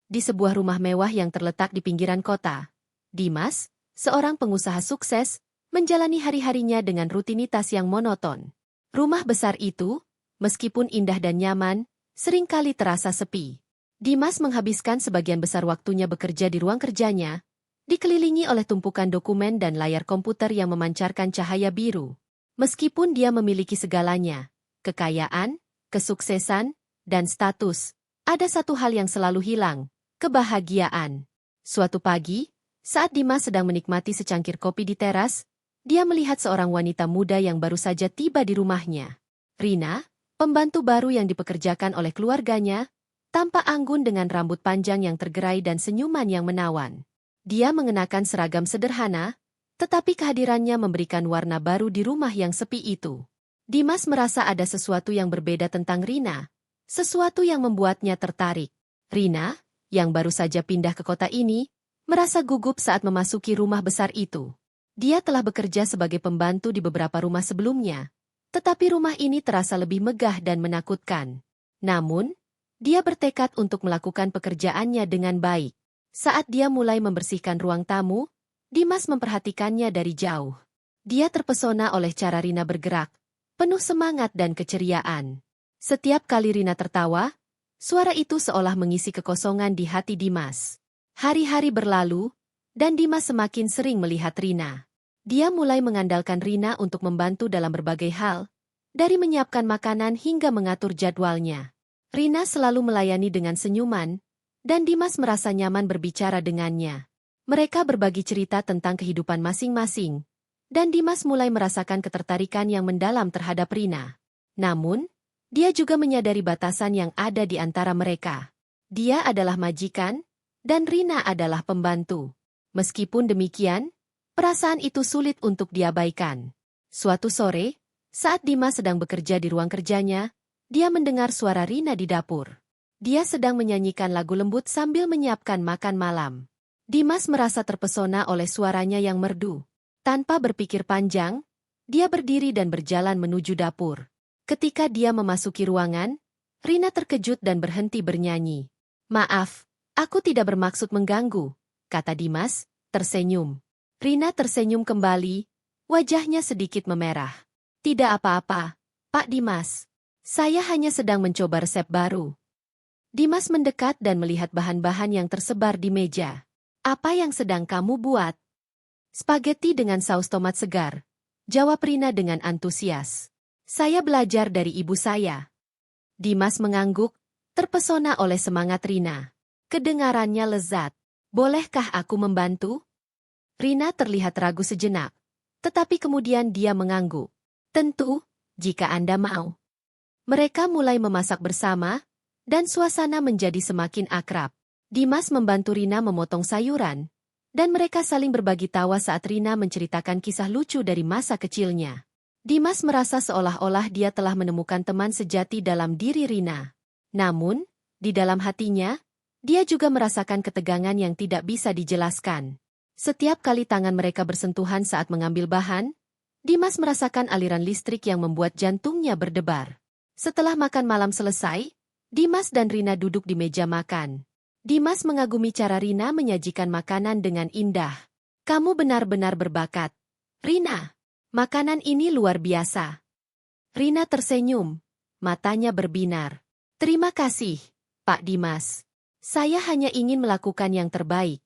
di sebuah rumah mewah yang terletak di pinggiran kota. Dimas, seorang pengusaha sukses, menjalani hari-harinya dengan rutinitas yang monoton. Rumah besar itu, meskipun indah dan nyaman, seringkali terasa sepi. Dimas menghabiskan sebagian besar waktunya bekerja di ruang kerjanya, dikelilingi oleh tumpukan dokumen dan layar komputer yang memancarkan cahaya biru. Meskipun dia memiliki segalanya, kekayaan, kesuksesan, dan status, ada satu hal yang selalu hilang, kebahagiaan. Suatu pagi, saat Dimas sedang menikmati secangkir kopi di teras, dia melihat seorang wanita muda yang baru saja tiba di rumahnya. Rina, pembantu baru yang dipekerjakan oleh keluarganya, tampak anggun dengan rambut panjang yang tergerai dan senyuman yang menawan. Dia mengenakan seragam sederhana, tetapi kehadirannya memberikan warna baru di rumah yang sepi itu. Dimas merasa ada sesuatu yang berbeda tentang Rina, sesuatu yang membuatnya tertarik. Rina, yang baru saja pindah ke kota ini, merasa gugup saat memasuki rumah besar itu. Dia telah bekerja sebagai pembantu di beberapa rumah sebelumnya, tetapi rumah ini terasa lebih megah dan menakutkan. Namun, dia bertekad untuk melakukan pekerjaannya dengan baik. Saat dia mulai membersihkan ruang tamu, Dimas memperhatikannya dari jauh. Dia terpesona oleh cara Rina bergerak, penuh semangat dan keceriaan. Setiap kali Rina tertawa, suara itu seolah mengisi kekosongan di hati Dimas. Hari-hari berlalu, dan Dimas semakin sering melihat Rina. Dia mulai mengandalkan Rina untuk membantu dalam berbagai hal, dari menyiapkan makanan hingga mengatur jadwalnya. Rina selalu melayani dengan senyuman, dan Dimas merasa nyaman berbicara dengannya. Mereka berbagi cerita tentang kehidupan masing-masing, dan Dimas mulai merasakan ketertarikan yang mendalam terhadap Rina. Namun, dia juga menyadari batasan yang ada di antara mereka. Dia adalah majikan, dan Rina adalah pembantu. Meskipun demikian, perasaan itu sulit untuk diabaikan. Suatu sore, saat Dimas sedang bekerja di ruang kerjanya, dia mendengar suara Rina di dapur. Dia sedang menyanyikan lagu lembut sambil menyiapkan makan malam. Dimas merasa terpesona oleh suaranya yang merdu. Tanpa berpikir panjang, dia berdiri dan berjalan menuju dapur. Ketika dia memasuki ruangan, Rina terkejut dan berhenti bernyanyi. "Maaf, aku tidak bermaksud mengganggu," kata Dimas, tersenyum. Rina tersenyum kembali, wajahnya sedikit memerah. "Tidak apa-apa, Pak Dimas. Saya hanya sedang mencoba resep baru." Dimas mendekat dan melihat bahan-bahan yang tersebar di meja. "Apa yang sedang kamu buat?" "Spaghetti dengan saus tomat segar," jawab Rina dengan antusias. "Saya belajar dari ibu saya." Dimas mengangguk, terpesona oleh semangat Rina. Kedengarannya lezat. "Bolehkah aku membantu?" Rina terlihat ragu sejenak, tetapi kemudian dia mengangguk. "Tentu, jika Anda mau." Mereka mulai memasak bersama, dan suasana menjadi semakin akrab. Dimas membantu Rina memotong sayuran, dan mereka saling berbagi tawa saat Rina menceritakan kisah lucu dari masa kecilnya. Dimas merasa seolah-olah dia telah menemukan teman sejati dalam diri Rina. Namun, di dalam hatinya, dia juga merasakan ketegangan yang tidak bisa dijelaskan. Setiap kali tangan mereka bersentuhan saat mengambil bahan, Dimas merasakan aliran listrik yang membuat jantungnya berdebar. Setelah makan malam selesai, Dimas dan Rina duduk di meja makan. Dimas mengagumi cara Rina menyajikan makanan dengan indah. "Kamu benar-benar berbakat, Rina. Makanan ini luar biasa." Rina tersenyum, matanya berbinar. "Terima kasih, Pak Dimas. Saya hanya ingin melakukan yang terbaik."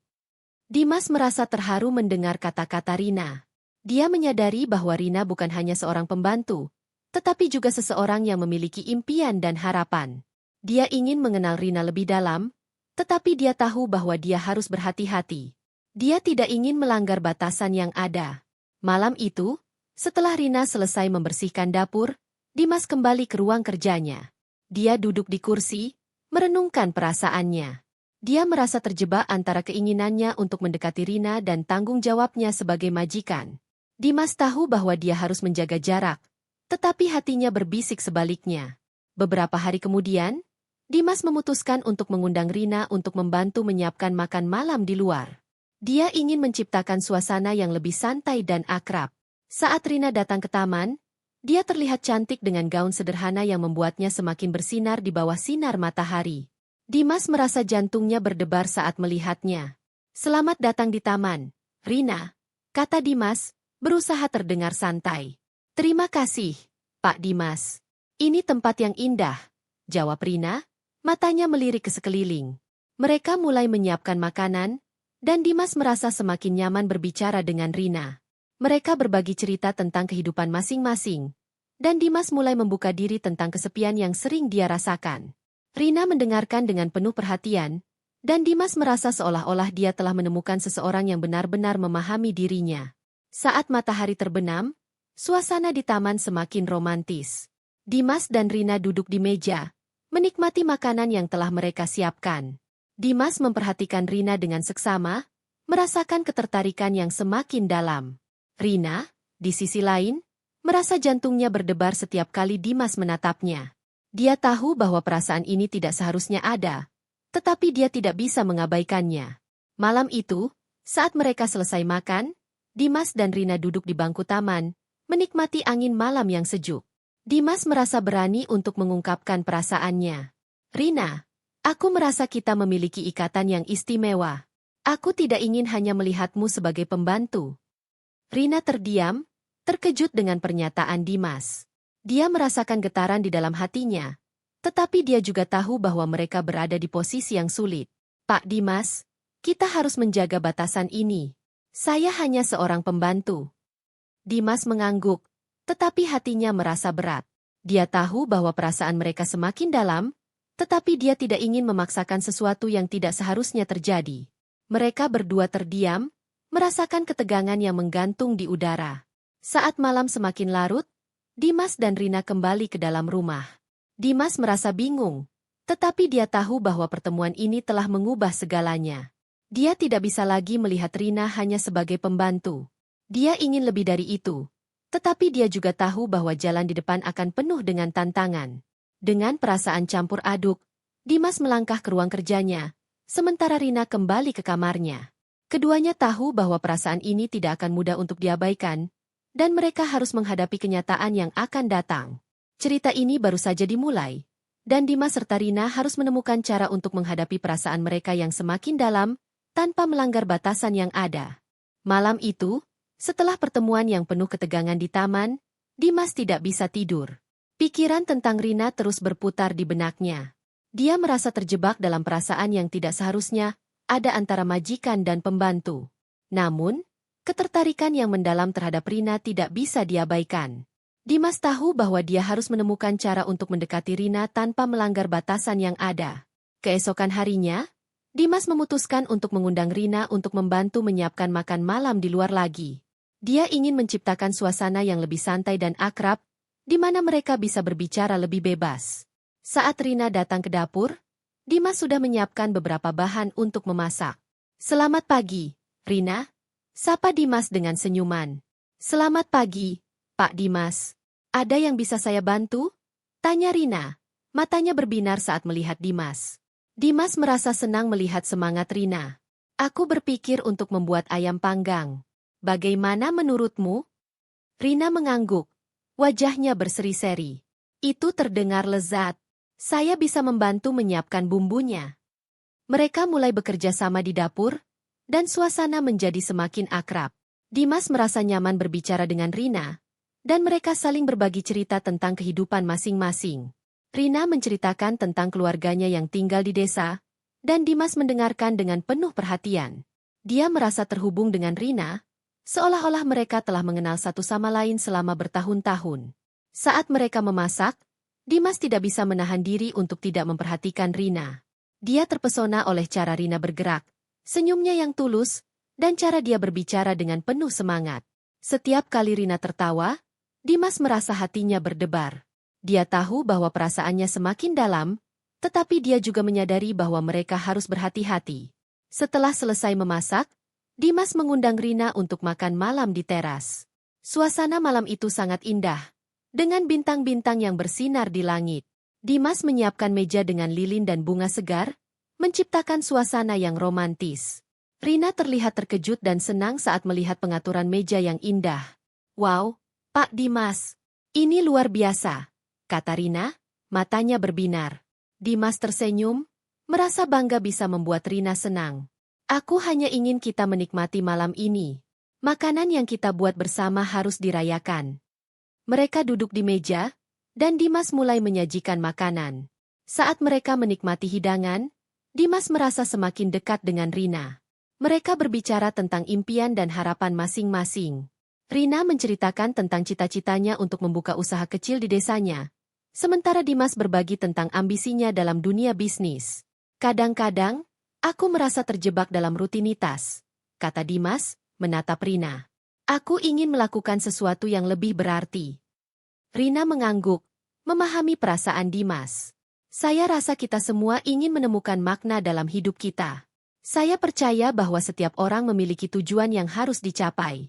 Dimas merasa terharu mendengar kata-kata Rina. Dia menyadari bahwa Rina bukan hanya seorang pembantu, tetapi juga seseorang yang memiliki impian dan harapan. Dia ingin mengenal Rina lebih dalam, tetapi dia tahu bahwa dia harus berhati-hati. Dia tidak ingin melanggar batasan yang ada. Malam itu, setelah Rina selesai membersihkan dapur, Dimas kembali ke ruang kerjanya. Dia duduk di kursi, merenungkan perasaannya. Dia merasa terjebak antara keinginannya untuk mendekati Rina dan tanggung jawabnya sebagai majikan. Dimas tahu bahwa dia harus menjaga jarak, tetapi hatinya berbisik sebaliknya. Beberapa hari kemudian, Dimas memutuskan untuk mengundang Rina untuk membantu menyiapkan makan malam di luar. Dia ingin menciptakan suasana yang lebih santai dan akrab. Saat Rina datang ke taman, dia terlihat cantik dengan gaun sederhana yang membuatnya semakin bersinar di bawah sinar matahari. Dimas merasa jantungnya berdebar saat melihatnya. "Selamat datang di taman, Rina," kata Dimas, berusaha terdengar santai. "Terima kasih, Pak Dimas. Ini tempat yang indah," jawab Rina, matanya melirik ke sekeliling. Mereka mulai menyiapkan makanan, dan Dimas merasa semakin nyaman berbicara dengan Rina. Mereka berbagi cerita tentang kehidupan masing-masing, dan Dimas mulai membuka diri tentang kesepian yang sering dia rasakan. Rina mendengarkan dengan penuh perhatian, dan Dimas merasa seolah-olah dia telah menemukan seseorang yang benar-benar memahami dirinya. Saat matahari terbenam, suasana di taman semakin romantis. Dimas dan Rina duduk di meja, menikmati makanan yang telah mereka siapkan. Dimas memperhatikan Rina dengan seksama, merasakan ketertarikan yang semakin dalam. Rina, di sisi lain, merasa jantungnya berdebar setiap kali Dimas menatapnya. Dia tahu bahwa perasaan ini tidak seharusnya ada, tetapi dia tidak bisa mengabaikannya. Malam itu, saat mereka selesai makan, Dimas dan Rina duduk di bangku taman, menikmati angin malam yang sejuk. Dimas merasa berani untuk mengungkapkan perasaannya. "Rina, aku merasa kita memiliki ikatan yang istimewa. Aku tidak ingin hanya melihatmu sebagai pembantu." Rina terdiam, terkejut dengan pernyataan Dimas. Dia merasakan getaran di dalam hatinya, tetapi dia juga tahu bahwa mereka berada di posisi yang sulit. "Pak Dimas, kita harus menjaga batasan ini. Saya hanya seorang pembantu." Dimas mengangguk, tetapi hatinya merasa berat. Dia tahu bahwa perasaan mereka semakin dalam, tetapi dia tidak ingin memaksakan sesuatu yang tidak seharusnya terjadi. Mereka berdua terdiam, merasakan ketegangan yang menggantung di udara. Saat malam semakin larut, Dimas dan Rina kembali ke dalam rumah. Dimas merasa bingung, tetapi dia tahu bahwa pertemuan ini telah mengubah segalanya. Dia tidak bisa lagi melihat Rina hanya sebagai pembantu. Dia ingin lebih dari itu, tetapi dia juga tahu bahwa jalan di depan akan penuh dengan tantangan. Dengan perasaan campur aduk, Dimas melangkah ke ruang kerjanya, sementara Rina kembali ke kamarnya. Keduanya tahu bahwa perasaan ini tidak akan mudah untuk diabaikan, dan mereka harus menghadapi kenyataan yang akan datang. Cerita ini baru saja dimulai, dan Dimas serta Rina harus menemukan cara untuk menghadapi perasaan mereka yang semakin dalam, tanpa melanggar batasan yang ada. Malam itu, setelah pertemuan yang penuh ketegangan di taman, Dimas tidak bisa tidur. Pikiran tentang Rina terus berputar di benaknya. Dia merasa terjebak dalam perasaan yang tidak seharusnya ada antara majikan dan pembantu. Namun, ketertarikan yang mendalam terhadap Rina tidak bisa diabaikan. Dimas tahu bahwa dia harus menemukan cara untuk mendekati Rina tanpa melanggar batasan yang ada. Keesokan harinya, Dimas memutuskan untuk mengundang Rina untuk membantu menyiapkan makan malam di luar lagi. Dia ingin menciptakan suasana yang lebih santai dan akrab, di mana mereka bisa berbicara lebih bebas. Saat Rina datang ke dapur, Dimas sudah menyiapkan beberapa bahan untuk memasak. "Selamat pagi, Rina," sapa Dimas dengan senyuman. "Selamat pagi, Pak Dimas. Ada yang bisa saya bantu?" tanya Rina. Matanya berbinar saat melihat Dimas. Dimas merasa senang melihat semangat Rina. "Aku berpikir untuk membuat ayam panggang. Bagaimana menurutmu?" Rina mengangguk. Wajahnya berseri-seri. "Itu terdengar lezat. Saya bisa membantu menyiapkan bumbunya." Mereka mulai bekerja sama di dapur, dan suasana menjadi semakin akrab. Dimas merasa nyaman berbicara dengan Rina, dan mereka saling berbagi cerita tentang kehidupan masing-masing. Rina menceritakan tentang keluarganya yang tinggal di desa, dan Dimas mendengarkan dengan penuh perhatian. Dia merasa terhubung dengan Rina, seolah-olah mereka telah mengenal satu sama lain selama bertahun-tahun. Saat mereka memasak, Dimas tidak bisa menahan diri untuk tidak memperhatikan Rina. Dia terpesona oleh cara Rina bergerak, senyumnya yang tulus, dan cara dia berbicara dengan penuh semangat. Setiap kali Rina tertawa, Dimas merasa hatinya berdebar. Dia tahu bahwa perasaannya semakin dalam, tetapi dia juga menyadari bahwa mereka harus berhati-hati. Setelah selesai memasak, Dimas mengundang Rina untuk makan malam di teras. Suasana malam itu sangat indah, dengan bintang-bintang yang bersinar di langit. Dimas menyiapkan meja dengan lilin dan bunga segar, menciptakan suasana yang romantis. Rina terlihat terkejut dan senang saat melihat pengaturan meja yang indah. "Wow, Pak Dimas, ini luar biasa," kata Rina, matanya berbinar. Dimas tersenyum, merasa bangga bisa membuat Rina senang. Aku hanya ingin kita menikmati malam ini. Makanan yang kita buat bersama harus dirayakan. Mereka duduk di meja, dan Dimas mulai menyajikan makanan. Saat mereka menikmati hidangan, Dimas merasa semakin dekat dengan Rina. Mereka berbicara tentang impian dan harapan masing-masing. Rina menceritakan tentang cita-citanya untuk membuka usaha kecil di desanya. Sementara Dimas berbagi tentang ambisinya dalam dunia bisnis. Kadang-kadang, aku merasa terjebak dalam rutinitas, kata Dimas, menatap Rina. Aku ingin melakukan sesuatu yang lebih berarti. Rina mengangguk, memahami perasaan Dimas. Saya rasa kita semua ingin menemukan makna dalam hidup kita. Saya percaya bahwa setiap orang memiliki tujuan yang harus dicapai.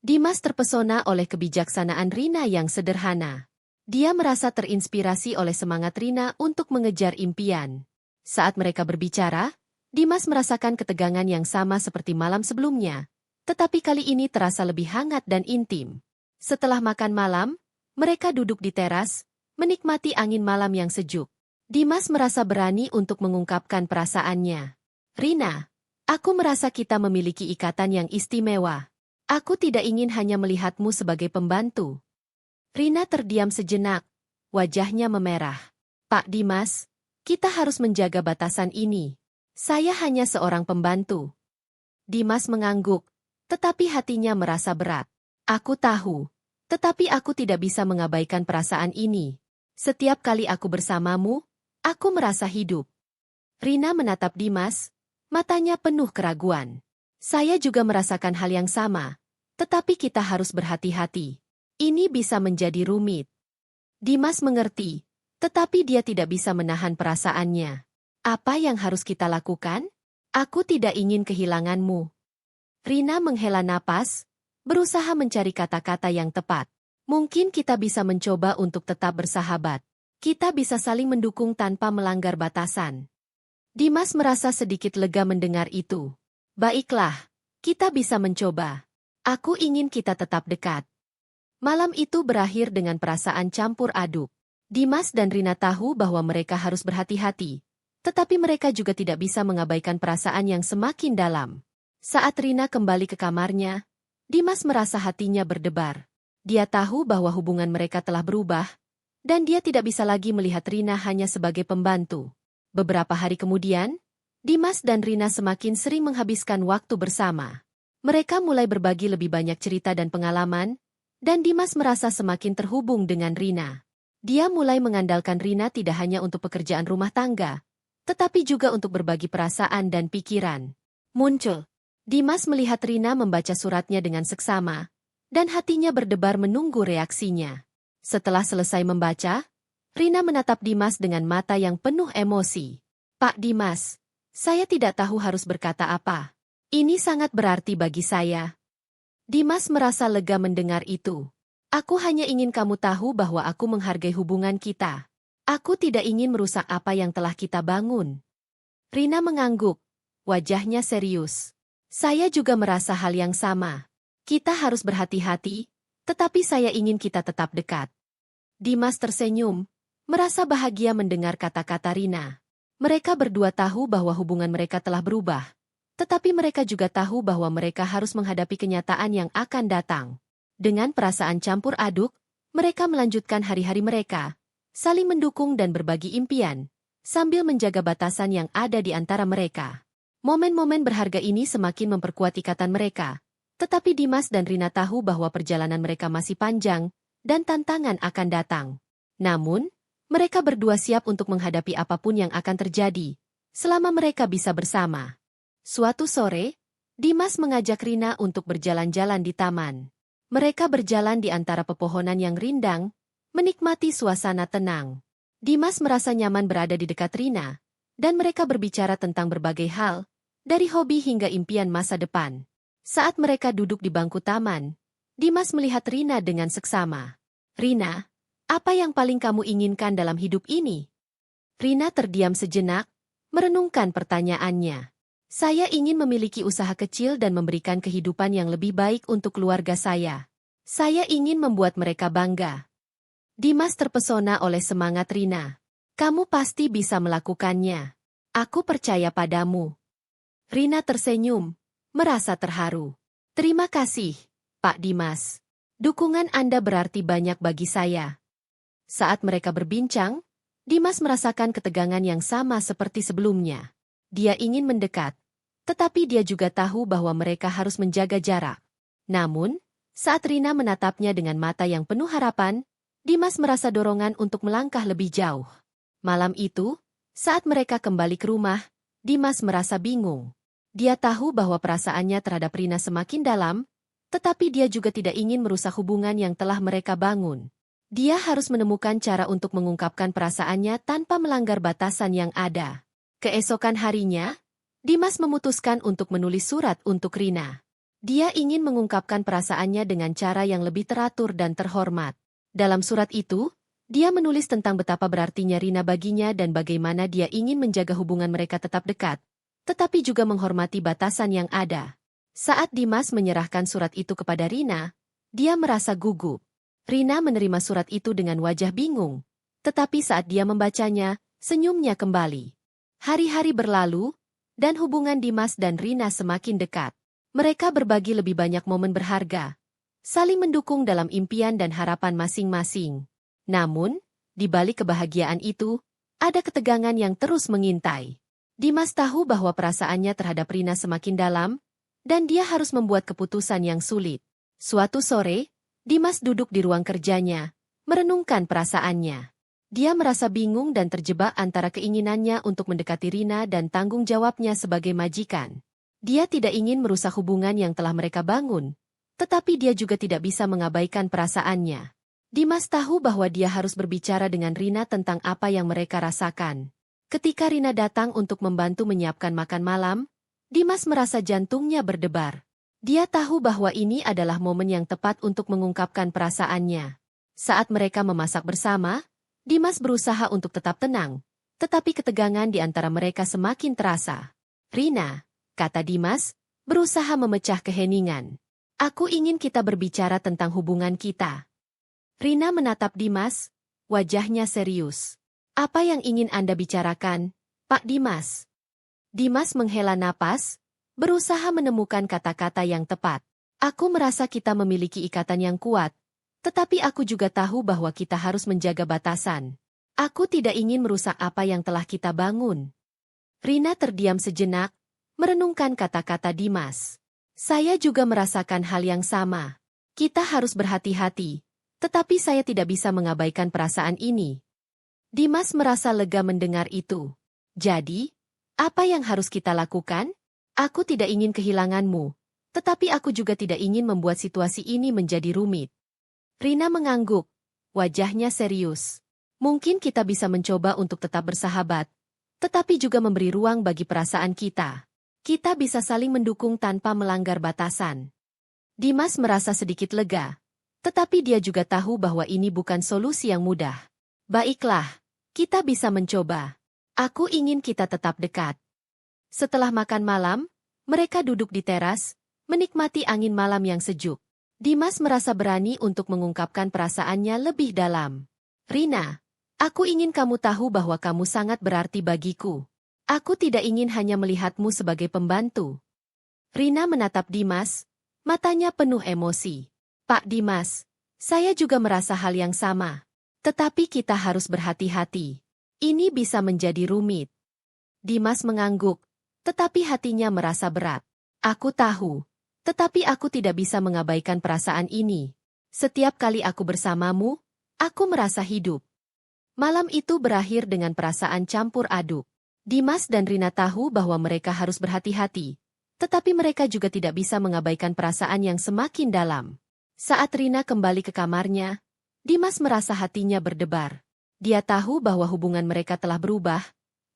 Dimas terpesona oleh kebijaksanaan Rina yang sederhana. Dia merasa terinspirasi oleh semangat Rina untuk mengejar impian. Saat mereka berbicara, Dimas merasakan ketegangan yang sama seperti malam sebelumnya, tetapi kali ini terasa lebih hangat dan intim. Setelah makan malam, mereka duduk di teras, menikmati angin malam yang sejuk. Dimas merasa berani untuk mengungkapkan perasaannya. Rina, aku merasa kita memiliki ikatan yang istimewa. Aku tidak ingin hanya melihatmu sebagai pembantu. Rina terdiam sejenak, wajahnya memerah. Pak Dimas, kita harus menjaga batasan ini. Saya hanya seorang pembantu. Dimas mengangguk, tetapi hatinya merasa berat. Aku tahu, tetapi aku tidak bisa mengabaikan perasaan ini. Setiap kali aku bersamamu, aku merasa hidup. Rina menatap Dimas, matanya penuh keraguan. Saya juga merasakan hal yang sama, tetapi kita harus berhati-hati. Ini bisa menjadi rumit. Dimas mengerti, tetapi dia tidak bisa menahan perasaannya. Apa yang harus kita lakukan? Aku tidak ingin kehilanganmu. Rina menghela napas, berusaha mencari kata-kata yang tepat. Mungkin kita bisa mencoba untuk tetap bersahabat. Kita bisa saling mendukung tanpa melanggar batasan. Dimas merasa sedikit lega mendengar itu. Baiklah, kita bisa mencoba. Aku ingin kita tetap dekat. Malam itu berakhir dengan perasaan campur aduk. Dimas dan Rina tahu bahwa mereka harus berhati-hati, tetapi mereka juga tidak bisa mengabaikan perasaan yang semakin dalam. Saat Rina kembali ke kamarnya, Dimas merasa hatinya berdebar. Dia tahu bahwa hubungan mereka telah berubah, dan dia tidak bisa lagi melihat Rina hanya sebagai pembantu. Beberapa hari kemudian, Dimas dan Rina semakin sering menghabiskan waktu bersama. Mereka mulai berbagi lebih banyak cerita dan pengalaman, dan Dimas merasa semakin terhubung dengan Rina. Dia mulai mengandalkan Rina tidak hanya untuk pekerjaan rumah tangga, tetapi juga untuk berbagi perasaan dan pikiran. Muncul. Dimas melihat Rina membaca suratnya dengan seksama, dan hatinya berdebar menunggu reaksinya. Setelah selesai membaca, Rina menatap Dimas dengan mata yang penuh emosi. Pak Dimas, saya tidak tahu harus berkata apa. Ini sangat berarti bagi saya. Dimas merasa lega mendengar itu. Aku hanya ingin kamu tahu bahwa aku menghargai hubungan kita. Aku tidak ingin merusak apa yang telah kita bangun. Rina mengangguk, wajahnya serius. Saya juga merasa hal yang sama. Kita harus berhati-hati, tetapi saya ingin kita tetap dekat. Dimas tersenyum, merasa bahagia mendengar kata-kata Rina. Mereka berdua tahu bahwa hubungan mereka telah berubah, tetapi mereka juga tahu bahwa mereka harus menghadapi kenyataan yang akan datang. Dengan perasaan campur aduk, mereka melanjutkan hari-hari mereka, saling mendukung dan berbagi impian, sambil menjaga batasan yang ada di antara mereka. Momen-momen berharga ini semakin memperkuat ikatan mereka, tetapi Dimas dan Rina tahu bahwa perjalanan mereka masih panjang, dan tantangan akan datang. Namun, mereka berdua siap untuk menghadapi apapun yang akan terjadi, selama mereka bisa bersama. Suatu sore, Dimas mengajak Rina untuk berjalan-jalan di taman. Mereka berjalan di antara pepohonan yang rindang, menikmati suasana tenang. Dimas merasa nyaman berada di dekat Rina, dan mereka berbicara tentang berbagai hal, dari hobi hingga impian masa depan. Saat mereka duduk di bangku taman, Dimas melihat Rina dengan seksama. Rina, apa yang paling kamu inginkan dalam hidup ini? Rina terdiam sejenak, merenungkan pertanyaannya. Saya ingin memiliki usaha kecil dan memberikan kehidupan yang lebih baik untuk keluarga saya. Saya ingin membuat mereka bangga. Dimas terpesona oleh semangat Rina. Kamu pasti bisa melakukannya. Aku percaya padamu. Rina tersenyum, merasa terharu. Terima kasih, Pak Dimas. Dukungan Anda berarti banyak bagi saya. Saat mereka berbincang, Dimas merasakan ketegangan yang sama seperti sebelumnya. Dia ingin mendekat, tetapi dia juga tahu bahwa mereka harus menjaga jarak. Namun, saat Rina menatapnya dengan mata yang penuh harapan, Dimas merasa dorongan untuk melangkah lebih jauh. Malam itu, saat mereka kembali ke rumah, Dimas merasa bingung. Dia tahu bahwa perasaannya terhadap Rina semakin dalam, tetapi dia juga tidak ingin merusak hubungan yang telah mereka bangun. Dia harus menemukan cara untuk mengungkapkan perasaannya tanpa melanggar batasan yang ada. Keesokan harinya, Dimas memutuskan untuk menulis surat untuk Rina. Dia ingin mengungkapkan perasaannya dengan cara yang lebih teratur dan terhormat. Dalam surat itu, dia menulis tentang betapa berartinya Rina baginya dan bagaimana dia ingin menjaga hubungan mereka tetap dekat, tetapi juga menghormati batasan yang ada. Saat Dimas menyerahkan surat itu kepada Rina, dia merasa gugup. Rina menerima surat itu dengan wajah bingung, tetapi saat dia membacanya, senyumnya kembali. Hari-hari berlalu, dan hubungan Dimas dan Rina semakin dekat. Mereka berbagi lebih banyak momen berharga, saling mendukung dalam impian dan harapan masing-masing. Namun, di balik kebahagiaan itu, ada ketegangan yang terus mengintai. Dimas tahu bahwa perasaannya terhadap Rina semakin dalam, dan dia harus membuat keputusan yang sulit. Suatu sore, Dimas duduk di ruang kerjanya, merenungkan perasaannya. Dia merasa bingung dan terjebak antara keinginannya untuk mendekati Rina dan tanggung jawabnya sebagai majikan. Dia tidak ingin merusak hubungan yang telah mereka bangun, tetapi dia juga tidak bisa mengabaikan perasaannya. Dimas tahu bahwa dia harus berbicara dengan Rina tentang apa yang mereka rasakan. Ketika Rina datang untuk membantu menyiapkan makan malam, Dimas merasa jantungnya berdebar. Dia tahu bahwa ini adalah momen yang tepat untuk mengungkapkan perasaannya. Saat mereka memasak bersama, Dimas berusaha untuk tetap tenang, tetapi ketegangan di antara mereka semakin terasa. Rina, kata Dimas, berusaha memecah keheningan. Aku ingin kita berbicara tentang hubungan kita. Rina menatap Dimas, wajahnya serius. Apa yang ingin Anda bicarakan, Pak Dimas? Dimas menghela napas, berusaha menemukan kata-kata yang tepat. Aku merasa kita memiliki ikatan yang kuat, tetapi aku juga tahu bahwa kita harus menjaga batasan. Aku tidak ingin merusak apa yang telah kita bangun. Rina terdiam sejenak, merenungkan kata-kata Dimas. Saya juga merasakan hal yang sama. Kita harus berhati-hati. Tetapi saya tidak bisa mengabaikan perasaan ini. Dimas merasa lega mendengar itu. Jadi, apa yang harus kita lakukan? Aku tidak ingin kehilanganmu, tetapi aku juga tidak ingin membuat situasi ini menjadi rumit. Rina mengangguk, wajahnya serius. Mungkin kita bisa mencoba untuk tetap bersahabat, tetapi juga memberi ruang bagi perasaan kita. Kita bisa saling mendukung tanpa melanggar batasan. Dimas merasa sedikit lega. Tetapi dia juga tahu bahwa ini bukan solusi yang mudah. Baiklah, kita bisa mencoba. Aku ingin kita tetap dekat. Setelah makan malam, mereka duduk di teras, menikmati angin malam yang sejuk. Dimas merasa berani untuk mengungkapkan perasaannya lebih dalam. Rina, aku ingin kamu tahu bahwa kamu sangat berarti bagiku. Aku tidak ingin hanya melihatmu sebagai pembantu. Rina menatap Dimas, matanya penuh emosi. Pak Dimas, saya juga merasa hal yang sama. Tetapi kita harus berhati-hati. Ini bisa menjadi rumit. Dimas mengangguk, tetapi hatinya merasa berat. Aku tahu, tetapi aku tidak bisa mengabaikan perasaan ini. Setiap kali aku bersamamu, aku merasa hidup. Malam itu berakhir dengan perasaan campur aduk. Dimas dan Rina tahu bahwa mereka harus berhati-hati, tetapi mereka juga tidak bisa mengabaikan perasaan yang semakin dalam. Saat Rina kembali ke kamarnya, Dimas merasa hatinya berdebar. Dia tahu bahwa hubungan mereka telah berubah,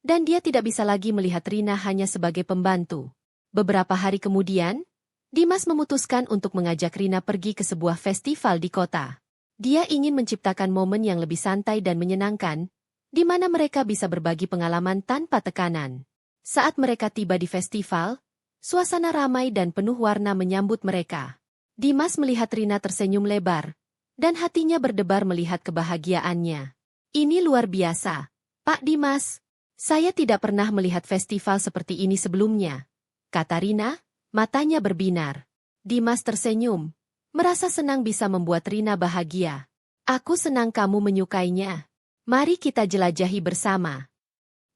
dan dia tidak bisa lagi melihat Rina hanya sebagai pembantu. Beberapa hari kemudian, Dimas memutuskan untuk mengajak Rina pergi ke sebuah festival di kota. Dia ingin menciptakan momen yang lebih santai dan menyenangkan, di mana mereka bisa berbagi pengalaman tanpa tekanan. Saat mereka tiba di festival, suasana ramai dan penuh warna menyambut mereka. Dimas melihat Rina tersenyum lebar, dan hatinya berdebar melihat kebahagiaannya. Ini luar biasa, Pak Dimas. Saya tidak pernah melihat festival seperti ini sebelumnya, kata Rina, matanya berbinar. Dimas tersenyum, merasa senang bisa membuat Rina bahagia. Aku senang kamu menyukainya. Mari kita jelajahi bersama.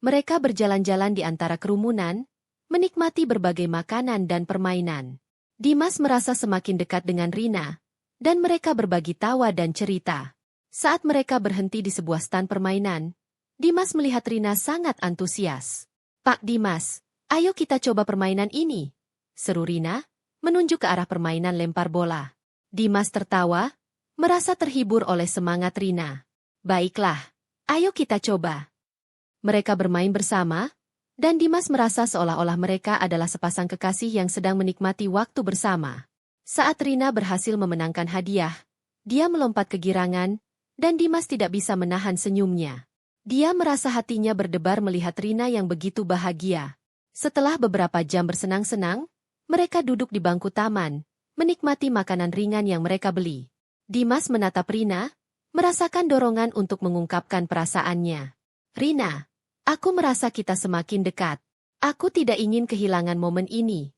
Mereka berjalan-jalan di antara kerumunan, menikmati berbagai makanan dan permainan. Dimas merasa semakin dekat dengan Rina, dan mereka berbagi tawa dan cerita. Saat mereka berhenti di sebuah stan permainan, Dimas melihat Rina sangat antusias. Pak Dimas, ayo kita coba permainan ini, seru Rina, menunjuk ke arah permainan lempar bola. Dimas tertawa, merasa terhibur oleh semangat Rina. Baiklah, ayo kita coba. Mereka bermain bersama, dan Dimas merasa seolah-olah mereka adalah sepasang kekasih yang sedang menikmati waktu bersama. Saat Rina berhasil memenangkan hadiah, dia melompat kegirangan, dan Dimas tidak bisa menahan senyumnya. Dia merasa hatinya berdebar melihat Rina yang begitu bahagia. Setelah beberapa jam bersenang-senang, mereka duduk di bangku taman, menikmati makanan ringan yang mereka beli. Dimas menatap Rina, merasakan dorongan untuk mengungkapkan perasaannya. Rina, aku merasa kita semakin dekat. Aku tidak ingin kehilangan momen ini.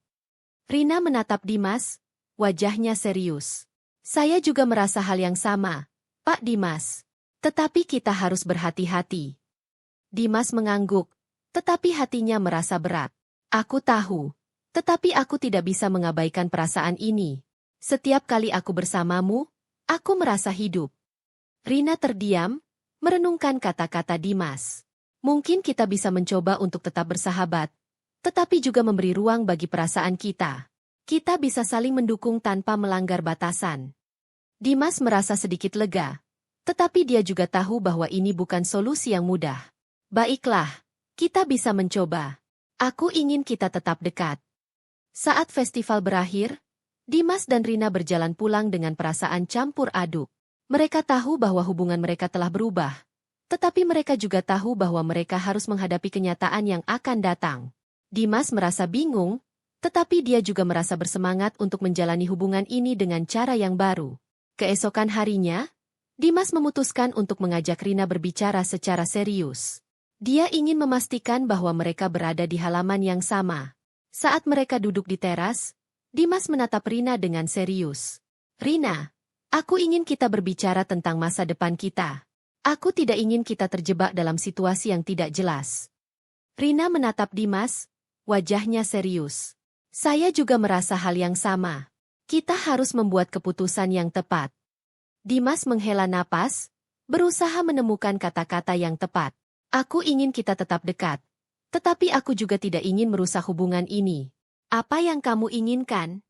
Rina menatap Dimas, wajahnya serius. Saya juga merasa hal yang sama, Pak Dimas. Tetapi kita harus berhati-hati. Dimas mengangguk, tetapi hatinya merasa berat. Aku tahu, tetapi aku tidak bisa mengabaikan perasaan ini. Setiap kali aku bersamamu, aku merasa hidup. Rina terdiam, merenungkan kata-kata Dimas. Mungkin kita bisa mencoba untuk tetap bersahabat, tetapi juga memberi ruang bagi perasaan kita. Kita bisa saling mendukung tanpa melanggar batasan. Dimas merasa sedikit lega. Tetapi dia juga tahu bahwa ini bukan solusi yang mudah. Baiklah, kita bisa mencoba. Aku ingin kita tetap dekat. Saat festival berakhir, Dimas dan Rina berjalan pulang dengan perasaan campur aduk. Mereka tahu bahwa hubungan mereka telah berubah. Tetapi mereka juga tahu bahwa mereka harus menghadapi kenyataan yang akan datang. Dimas merasa bingung, tetapi dia juga merasa bersemangat untuk menjalani hubungan ini dengan cara yang baru. Keesokan harinya, Dimas memutuskan untuk mengajak Rina berbicara secara serius. Dia ingin memastikan bahwa mereka berada di halaman yang sama. Saat mereka duduk di teras, Dimas menatap Rina dengan serius. Rina, aku ingin kita berbicara tentang masa depan kita. Aku tidak ingin kita terjebak dalam situasi yang tidak jelas. Rina menatap Dimas, wajahnya serius. Saya juga merasa hal yang sama. Kita harus membuat keputusan yang tepat. Dimas menghela napas, berusaha menemukan kata-kata yang tepat. Aku ingin kita tetap dekat. Tetapi aku juga tidak ingin merusak hubungan ini. Apa yang kamu inginkan?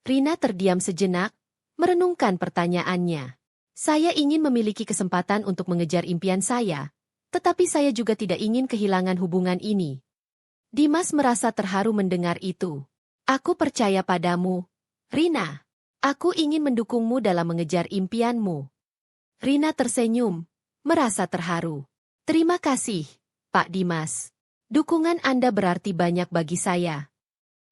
Rina terdiam sejenak, merenungkan pertanyaannya. Saya ingin memiliki kesempatan untuk mengejar impian saya, tetapi saya juga tidak ingin kehilangan hubungan ini. Dimas merasa terharu mendengar itu. Aku percaya padamu, Rina. Aku ingin mendukungmu dalam mengejar impianmu. Rina tersenyum, merasa terharu. Terima kasih, Pak Dimas. Dukungan Anda berarti banyak bagi saya.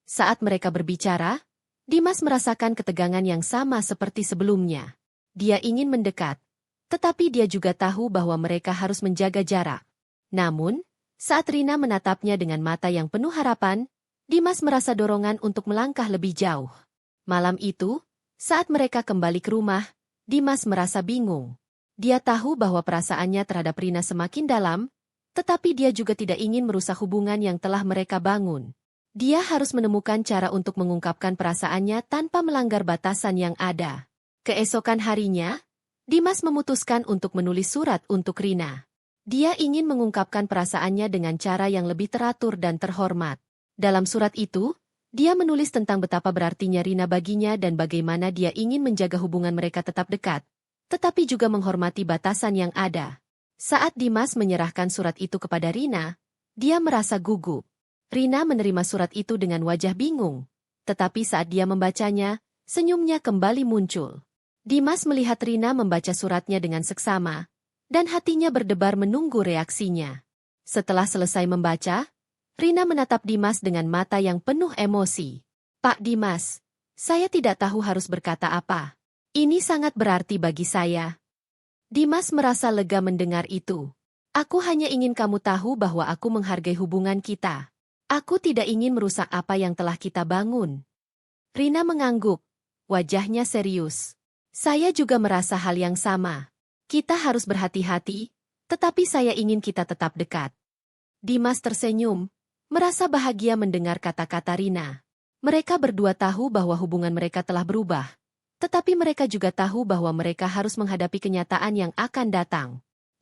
Saat mereka berbicara, Dimas merasakan ketegangan yang sama seperti sebelumnya. Dia ingin mendekat, tetapi dia juga tahu bahwa mereka harus menjaga jarak. Namun, saat Rina menatapnya dengan mata yang penuh harapan, Dimas merasa dorongan untuk melangkah lebih jauh. Malam itu, saat mereka kembali ke rumah, Dimas merasa bingung. Dia tahu bahwa perasaannya terhadap Rina semakin dalam, tetapi dia juga tidak ingin merusak hubungan yang telah mereka bangun. Dia harus menemukan cara untuk mengungkapkan perasaannya tanpa melanggar batasan yang ada. Keesokan harinya, Dimas memutuskan untuk menulis surat untuk Rina. Dia ingin mengungkapkan perasaannya dengan cara yang lebih teratur dan terhormat. Dalam surat itu, dia menulis tentang betapa berartinya Rina baginya dan bagaimana dia ingin menjaga hubungan mereka tetap dekat, tetapi juga menghormati batasan yang ada. Saat Dimas menyerahkan surat itu kepada Rina, dia merasa gugup. Rina menerima surat itu dengan wajah bingung, tetapi saat dia membacanya, senyumnya kembali muncul. Dimas melihat Rina membaca suratnya dengan seksama, dan hatinya berdebar menunggu reaksinya. Setelah selesai membaca, Rina menatap Dimas dengan mata yang penuh emosi. Pak Dimas, saya tidak tahu harus berkata apa. Ini sangat berarti bagi saya. Dimas merasa lega mendengar itu. Aku hanya ingin kamu tahu bahwa aku menghargai hubungan kita. Aku tidak ingin merusak apa yang telah kita bangun. Rina mengangguk. Wajahnya serius. Saya juga merasa hal yang sama. Kita harus berhati-hati, tetapi saya ingin kita tetap dekat. Dimas tersenyum, merasa bahagia mendengar kata-kata Rina. Mereka berdua tahu bahwa hubungan mereka telah berubah. Tetapi mereka juga tahu bahwa mereka harus menghadapi kenyataan yang akan datang.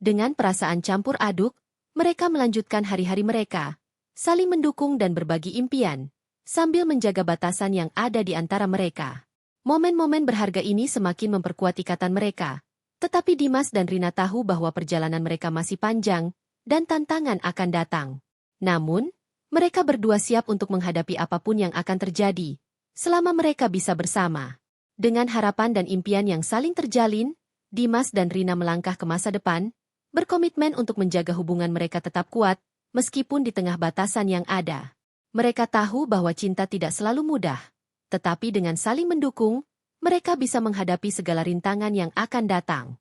Dengan perasaan campur aduk, mereka melanjutkan hari-hari mereka, saling mendukung dan berbagi impian, sambil menjaga batasan yang ada di antara mereka. Momen-momen berharga ini semakin memperkuat ikatan mereka, tetapi Dimas dan Rina tahu bahwa perjalanan mereka masih panjang, dan tantangan akan datang. Namun, mereka berdua siap untuk menghadapi apapun yang akan terjadi, selama mereka bisa bersama. Dengan harapan dan impian yang saling terjalin, Dimas dan Rina melangkah ke masa depan, berkomitmen untuk menjaga hubungan mereka tetap kuat, meskipun di tengah batasan yang ada. Mereka tahu bahwa cinta tidak selalu mudah, tetapi dengan saling mendukung, mereka bisa menghadapi segala rintangan yang akan datang.